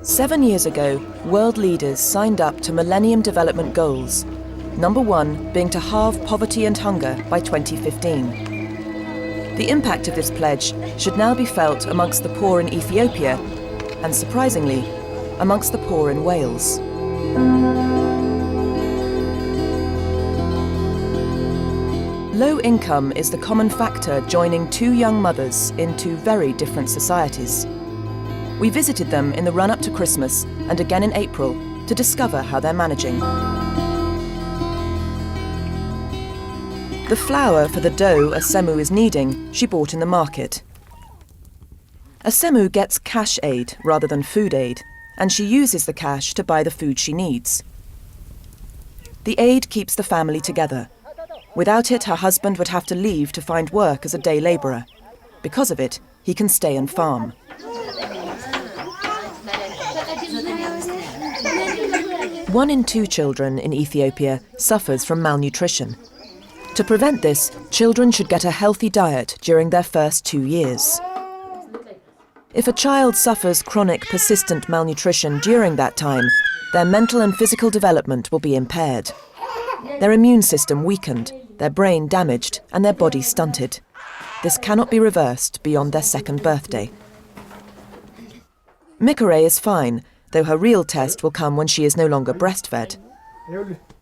7 years ago, world leaders signed up to Millennium Development Goals, number 1 being to halve poverty and hunger by 2015. The impact of this pledge should now be felt amongst the poor in Ethiopia and, surprisingly, amongst the poor in Wales. Low income is the common factor joining two young mothers in two very different societies. We visited them in the run-up to Christmas and again in April to discover how they're managing. The flour for the dough Asemu is kneading, she bought in the market. Asemu gets cash aid rather than food aid, and she uses the cash to buy the food she needs. The aid keeps the family together. Without it, her husband would have to leave to find work as a day labourer. Because of it, he can stay and farm. 1 in 2 children in Ethiopia suffers from malnutrition. To prevent this, children should get a healthy diet during their first 2 years. If a child suffers chronic, persistent malnutrition during that time, their mental and physical development will be impaired. Their immune system weakened, their brain damaged, and their body stunted. This cannot be reversed beyond their 2nd birthday. Mikore is fine, though her real test will come when she is no longer breastfed.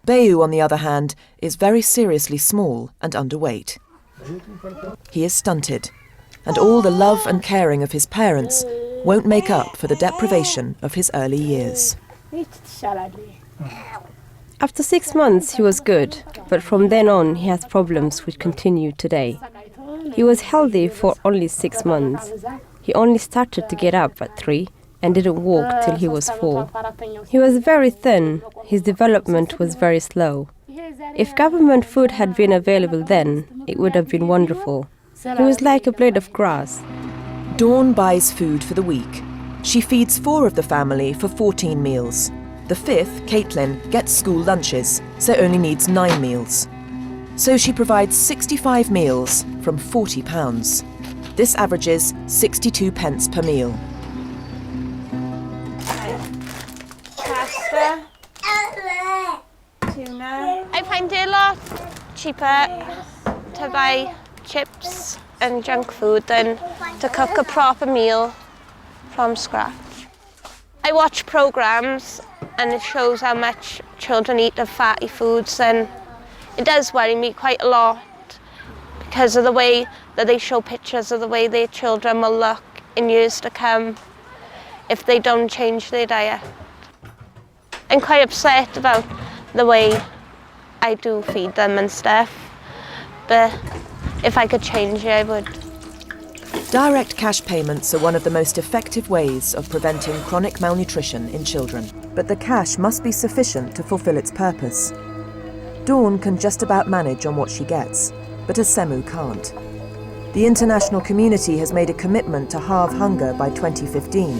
Beyu, on the other hand, is very seriously small and underweight. He is stunted, and all the love and caring of his parents won't make up for the deprivation of his early years. After 6 months he was good, but from then on he has problems which continue today. He was healthy for only 6 months. He only started to get up at 3 and didn't walk till he was 4. He was very thin, his development was very slow. If government food had been available then, it would have been wonderful. He was like a blade of grass. Dawn buys food for the week. She feeds 4 of the family for 14 meals. The 5th, Caitlin, gets school lunches, so only needs 9 meals. So she provides 65 meals from £40. This averages 62 pence per meal. Pasta, tuna. I find it a lot cheaper to buy chips and junk food than to cook a proper meal from scratch. I watch programmes and it shows how much children eat of fatty foods, and it does worry me quite a lot because of the way that they show pictures of the way their children will look in years to come if they don't change their diet. I'm quite upset about the way I do feed them and stuff, but if I could change it, I would. Direct cash payments are one of the most effective ways of preventing chronic malnutrition in children, but the cash must be sufficient to fulfill its purpose. Dawn can just about manage on what she gets, but Asemu can't. The international community has made a commitment to halve hunger by 2015.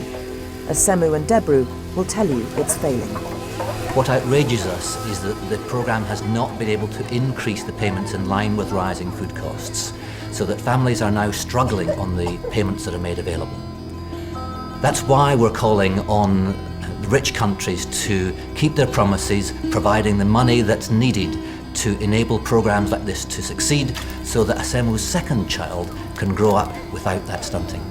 Asemu and Debru will tell you it's failing. What outrages us is that the programme has not been able to increase the payments in line with rising food costs, so that families are now struggling on the payments that are made available. That's why we're calling on rich countries to keep their promises, providing the money that's needed to enable programmes like this to succeed, so that Asemu's 2nd child can grow up without that stunting.